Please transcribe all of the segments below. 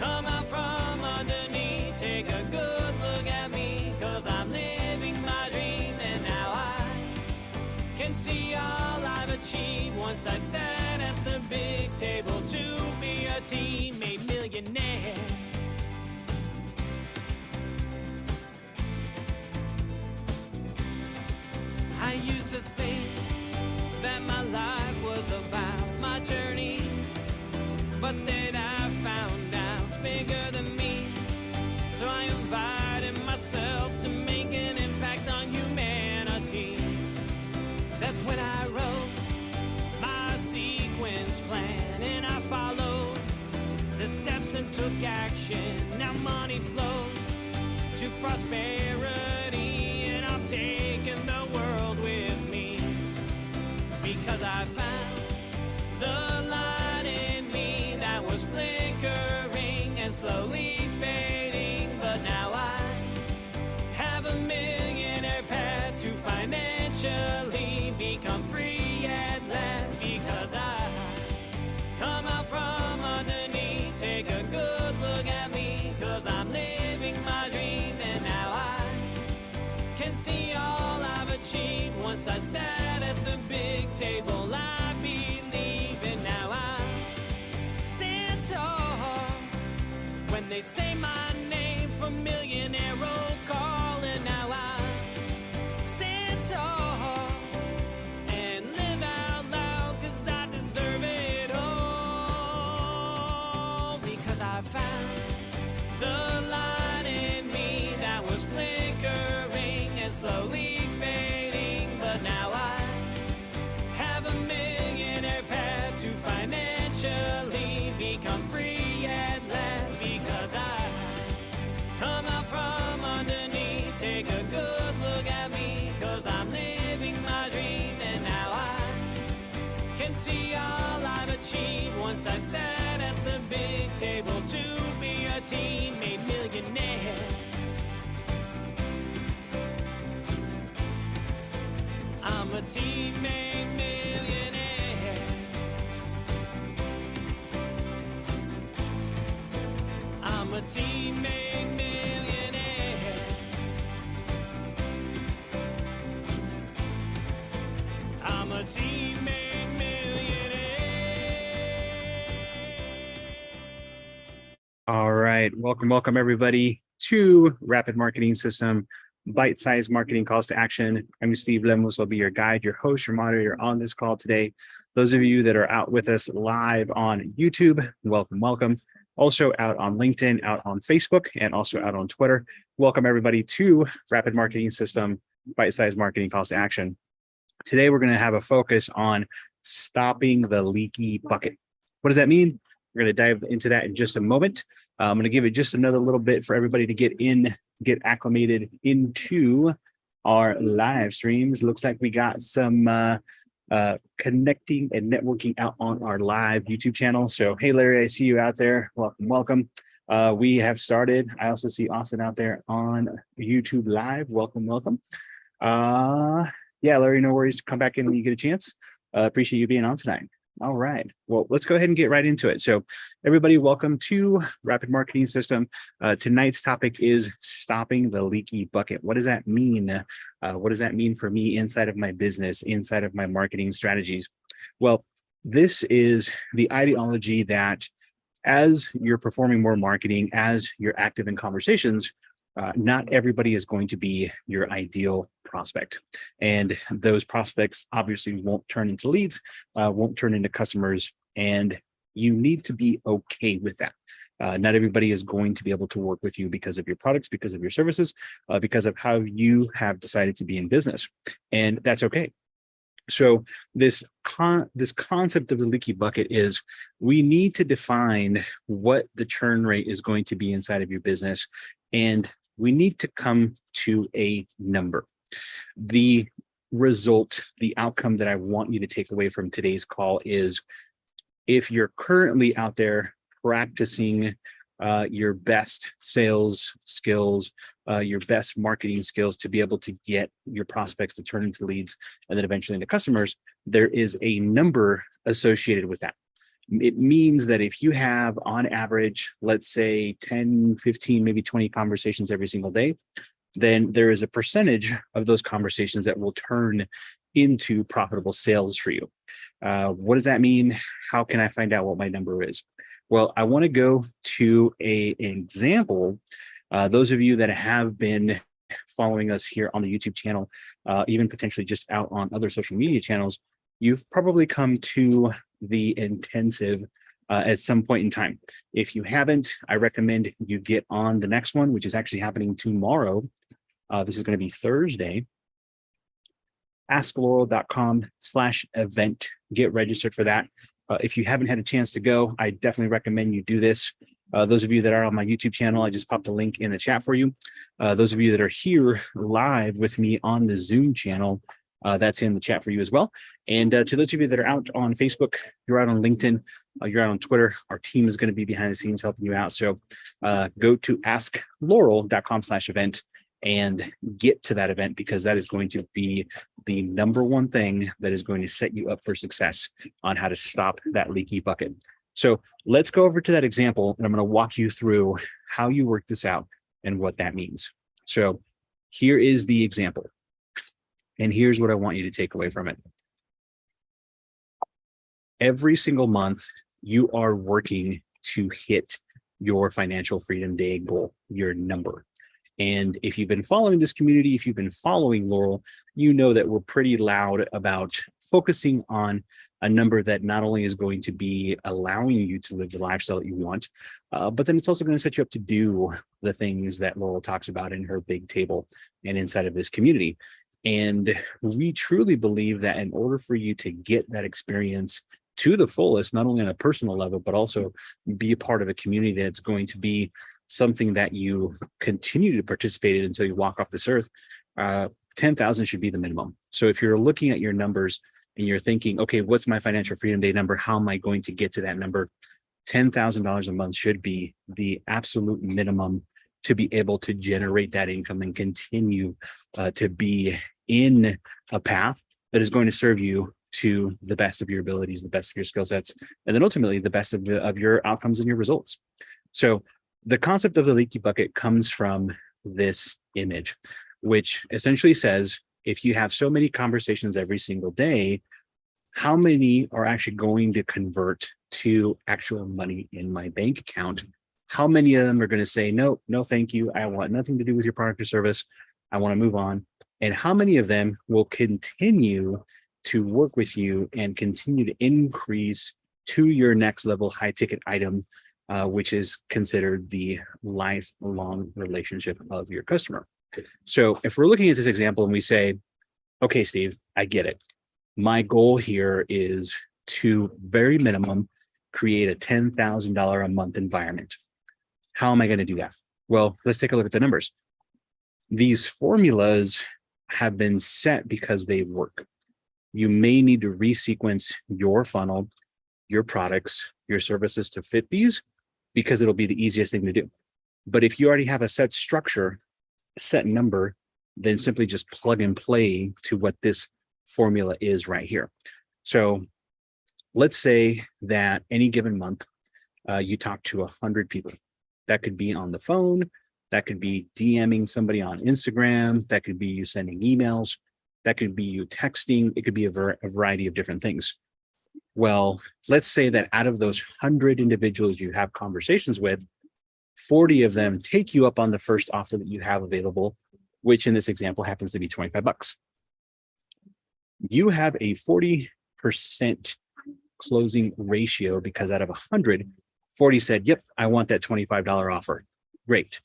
Come out from underneath, take a good look at me, 'cause I'm living my dream, and now I can see all I've achieved. Once I sat at the big table to be a teammate millionaire. I used to think that my life was about my journey, but then I found out it's bigger than me. So I invited myself to make an impact on humanity. That's when I wrote my sequence plan, and I followed the steps and took action. Now money flows to prosperity, and I'm taking the world with me, because I found the light in me that was flickering and slowly fading. But now I have a millionaire path to financially become free at last, because I come out from underneath, take a good look at me, 'cause I'm living my dream, and now I can see all I've achieved. Once I sat at the big table, I believe, and now I stand tall when they say my name for millionaire roll call. And now I stand tall and live out loud, 'cause I deserve it all, because I found the light in me that was flickering and slowly fading. But now I have a millionaire path to financially become free at last, because I come out from underneath, take a good look at me, 'cause I'm living my dream, and now I can see all I've achieved. Once I sat at the big table to be a teammate millionaire. I'm a teammate millionaire. I'm a teammate millionaire. I'm a teammate millionaire. All right. Welcome, everybody, to Rapid Marketing System, bite-sized marketing calls to action. I'm Steve Lemos. I'll be your guide, your host, your moderator on this call today. Those of you that are out with us live on YouTube, welcome. Also out on LinkedIn, out on Facebook, and also out on Twitter. Welcome, everybody, to Rapid Marketing System, bite-sized marketing calls to action. Today, we're going to have a focus on stopping the leaky bucket. What does that mean? We're going to dive into that in just a moment. I'm going to give it just another little bit for everybody to get acclimated into our live streams. Looks like we got some connecting and networking out on our live YouTube channel. So, hey, Larry, I see you out there. Welcome. We have started. I also see Austin out there on YouTube Live. Welcome. Yeah, Larry, no worries. Come back in when you get a chance. Appreciate you being on tonight. All right. Well, let's go ahead and get right into it. So everybody, welcome to Rapid Marketing System. Tonight's topic is stopping the leaky bucket. What does that mean? What does that mean for me inside of my business, inside of my marketing strategies? Well, this is the ideology that as you're performing more marketing, as you're active in conversations, not everybody is going to be your ideal prospect. And those prospects obviously won't turn into leads, won't turn into customers, and you need to be okay with that. Not everybody is going to be able to work with you because of your products, because of your services, because of how you have decided to be in business. And that's okay. So this concept of the leaky bucket is we need to define what the churn rate is going to be inside of your business, and we need to come to a number. The result, the outcome that I want you to take away from today's call is, if you're currently out there practicing your best sales skills, your best marketing skills to be able to get your prospects to turn into leads and then eventually into customers, there is a number associated with that. It means that if you have on average, let's say 10, 15, maybe 20 conversations every single day, then there is a percentage of those conversations that will turn into profitable sales for you. What does that mean? How can I find out what my number is? Well, I want to go to an example. Those of you that have been following us here on the YouTube channel, even potentially just out on other social media channels, you've probably come to the intensive at some point in time. If you haven't, I recommend you get on the next one, which is actually happening tomorrow. This is going to be Thursday. AskLoral.com/event. Get registered for that. If you haven't had a chance to go, I definitely recommend you do this. Those of you that are on my YouTube channel, I just popped a link in the chat for you. Those of you that are here live with me on the Zoom channel, that's in the chat for you as well. And to those of you that are out on Facebook, you're out on LinkedIn, you're out on Twitter, our team is going to be behind the scenes helping you out. So go to AskLoral.com/event and get to that event, because that is going to be the number one thing that is going to set you up for success on how to stop that leaky bucket. So let's go over to that example, and I'm going to walk you through how you work this out and what that means. So here is the example, and here's what I want you to take away from it. Every single month, you are working to hit your financial freedom day goal, your number. And if you've been following this community, if you've been following Loral, you know that we're pretty loud about focusing on a number that not only is going to be allowing you to live the lifestyle that you want, but then it's also going to set you up to do the things that Loral talks about in her big table and inside of this community. And we truly believe that in order for you to get that experience to the fullest, not only on a personal level, but also be a part of a community that's going to be something that you continue to participate in until you walk off this earth, 10,000 should be the minimum. So if you're looking at your numbers and you're thinking, okay, what's my financial freedom day number? How am I going to get to that number? $10,000 a month should be the absolute minimum to be able to generate that income and continue to be in a path that is going to serve you to the best of your abilities, the best of your skill sets, and then ultimately the best of your outcomes and your results. So the concept of the leaky bucket comes from this image, which essentially says, if you have so many conversations every single day, how many are actually going to convert to actual money in my bank account? How many of them are going to say, no, thank you. I want nothing to do with your product or service. I want to move on. And how many of them will continue to work with you and continue to increase to your next level high ticket item, which is considered the lifelong relationship of your customer. So if we're looking at this example and we say, okay, Steve, I get it. My goal here is to very minimum create a $10,000 a month environment. How am I going to do that? Well, let's take a look at the numbers. These formulas have been set because they work. You may need to resequence your funnel, your products, your services to fit these, because it'll be the easiest thing to do. But if you already have a set structure, a set number, then simply just plug and play to what this formula is right here. So let's say that any given month, you talk to 100 people. That could be on the phone, that could be DMing somebody on Instagram, that could be you sending emails, that could be you texting, it could be a variety of different things. Well, let's say that out of those 100 individuals you have conversations with, 40 of them take you up on the first offer that you have available, which in this example happens to be $25. You have a 40% closing ratio because out of 100, 40 said, yep, I want that $25 offer. Great.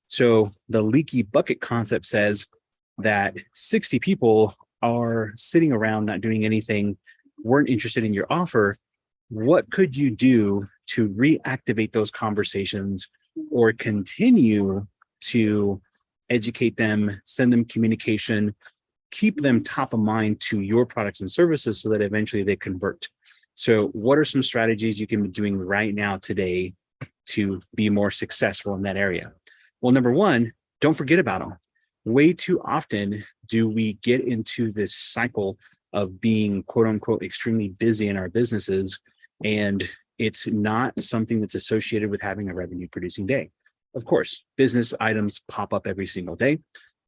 So the leaky bucket concept says that 60 people are sitting around not doing anything, weren't interested in your offer. What could you do to reactivate those conversations or continue to educate them, send them communication, keep them top of mind to your products and services so that eventually they convert? So what are some strategies you can be doing right now today to be more successful in that area? Well, number one, don't forget about them. Way too often do we get into this cycle of being quote unquote extremely busy in our businesses, and it's not something that's associated with having a revenue producing day. Of course, business items pop up every single day.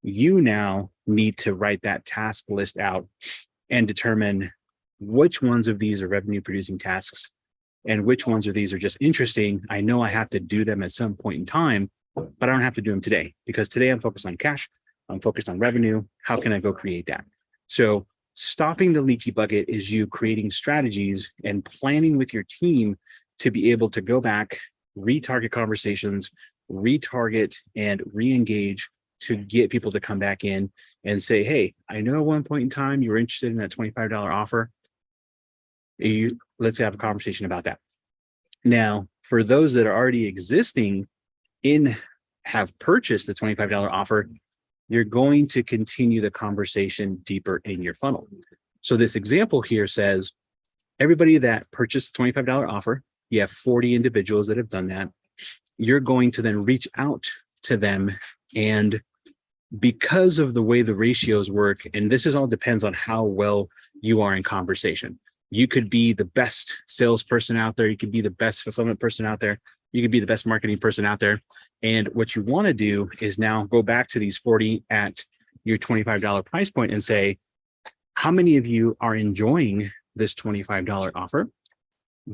You now need to write that task list out and determine which ones of these are revenue producing tasks and which ones of these are just interesting. I know I have to do them at some point in time, but I don't have to do them today because today I'm focused on cash. I'm focused on revenue. How can I go create that? So stopping the leaky bucket is you creating strategies and planning with your team to be able to go back, retarget conversations, retarget and re-engage to get people to come back in and say, hey, I know at one point in time you were interested in that $25 offer. Let's have a conversation about that. Now, for those that are already existing have purchased the $25 offer, you're going to continue the conversation deeper in your funnel. So this example here says, everybody that purchased the $25 offer, you have 40 individuals that have done that. You're going to then reach out to them, and because of the way the ratios work, and this is all depends on how well you are in conversation. You could be the best salesperson out there. You could be the best fulfillment person out there. You could be the best marketing person out there. And what you want to do is now go back to these 40 at your $25 price point and say, how many of you are enjoying this $25 offer?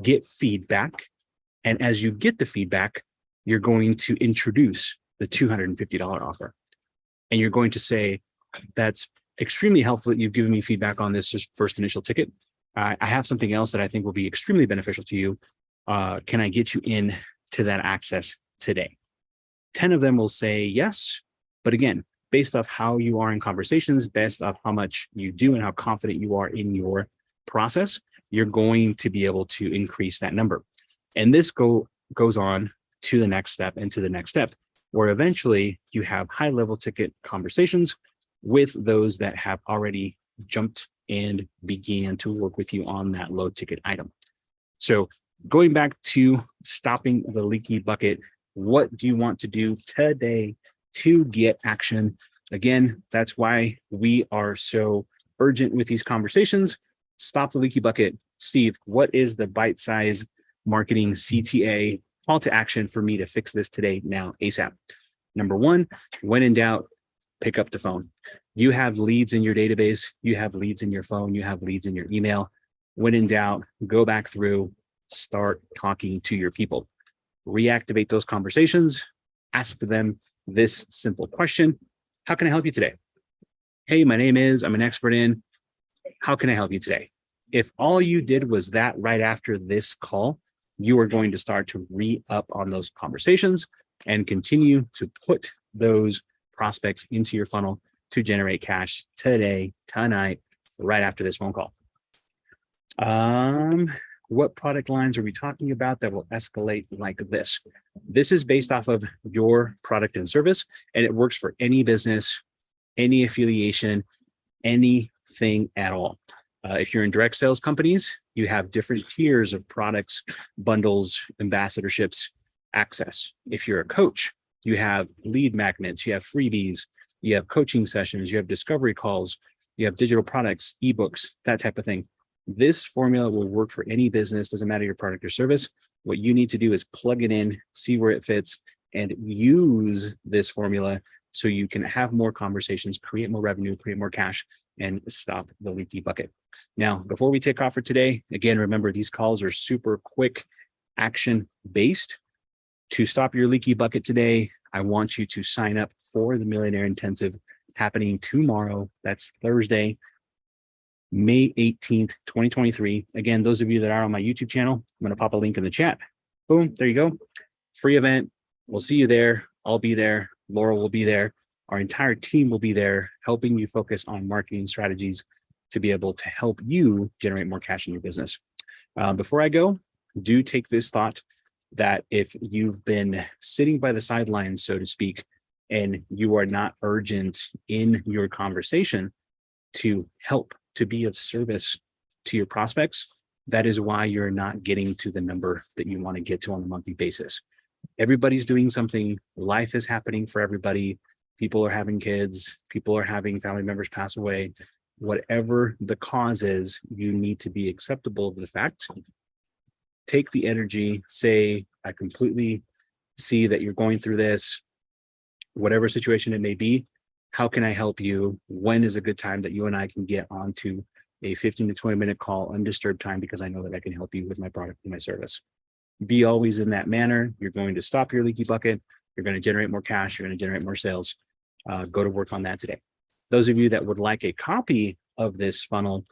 Get feedback. And as you get the feedback, you're going to introduce the $250 offer. And you're going to say, that's extremely helpful that you've given me feedback on this first initial ticket. I have something else that I think will be extremely beneficial to you. Can I get you in to that access today? 10 of them will say yes. But again, based off how you are in conversations, based off how much you do and how confident you are in your process, you're going to be able to increase that number. And this goes on to the next step and to the next step, where eventually you have high level ticket conversations with those that have already jumped and began to work with you on that low ticket item. So going back to stopping the leaky bucket, what do you want to do today to get action? Again, that's why we are so urgent with these conversations. Stop the leaky bucket. Steve, what is the bite-size marketing CTA call to action for me to fix this today, now, ASAP? Number one, when in doubt, pick up the phone. You have leads in your database, you have leads in your phone, you have leads in your email. When in doubt, go back through, start talking to your people. Reactivate those conversations, ask them this simple question: how can I help you today? Hey, my name is, I'm an expert in, how can I help you today? If all you did was that right after this call, you are going to start to re-up on those conversations and continue to put those prospects into your funnel to generate cash today, tonight, right after this phone call. What product lines are we talking about that will escalate like this? This is based off of your product and service, and it works for any business, any affiliation, anything at all. If you're in direct sales companies, you have different tiers of products, bundles, ambassadorships, access. If you're a coach, you have lead magnets, you have freebies, you have coaching sessions, you have discovery calls, you have digital products, ebooks, that type of thing. This formula will work for any business, doesn't matter your product or service. What you need to do is plug it in, see where it fits, and use this formula so you can have more conversations, create more revenue, create more cash, and stop the leaky bucket. Now, before we take off for today, again, remember these calls are super quick, action-based. To stop your leaky bucket today, I want you to sign up for the Millionaire Intensive happening tomorrow. That's Thursday, May 18th, 2023. Again, those of you that are on my YouTube channel, I'm going to pop a link in the chat. Boom, there you go. Free event. We'll see you there. I'll be there. Loral will be there. Our entire team will be there helping you focus on marketing strategies to be able to help you generate more cash in your business. Before I go, do take this thought that if you've been sitting by the sidelines, so to speak, and you are not urgent in your conversation to help, to be of service to your prospects, that is why you're not getting to the number that you want to get to on a monthly basis. Everybody's doing something. Life is happening for everybody. People are having kids. People are having family members pass away. Whatever the cause is, you need to be acceptable of the fact take the energy, say, I completely see that you're going through this, whatever situation it may be. How can I help you? When is a good time that you and I can get onto a 15 to 20-minute call, undisturbed time, because I know that I can help you with my product and my service. Be always in that manner. You're going to stop your leaky bucket. You're going to generate more cash. You're going to generate more sales. Go to work on that today. Those of you that would like a copy of this funnel,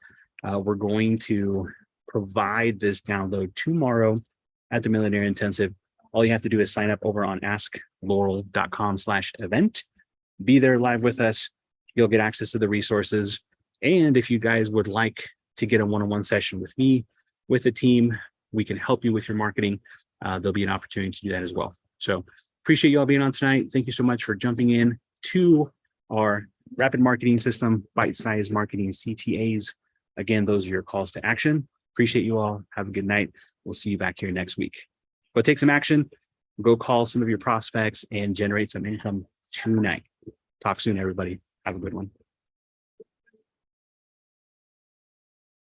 we're going to provide this download tomorrow at the Millionaire Intensive. All you have to do is sign up over on askloral.com/event. Be there live with us. You'll get access to the resources. And if you guys would like to get a one-on-one session with me, with the team, we can help you with your marketing. There'll be an opportunity to do that as well. So appreciate you all being on tonight. Thank you so much for jumping in to our rapid marketing system, bite-sized marketing CTAs. Again, those are your calls to action. Appreciate you all. Have a good night. We'll see you back here next week. Go take some action. Go call some of your prospects and generate some income tonight. Talk soon, everybody. Have a good one.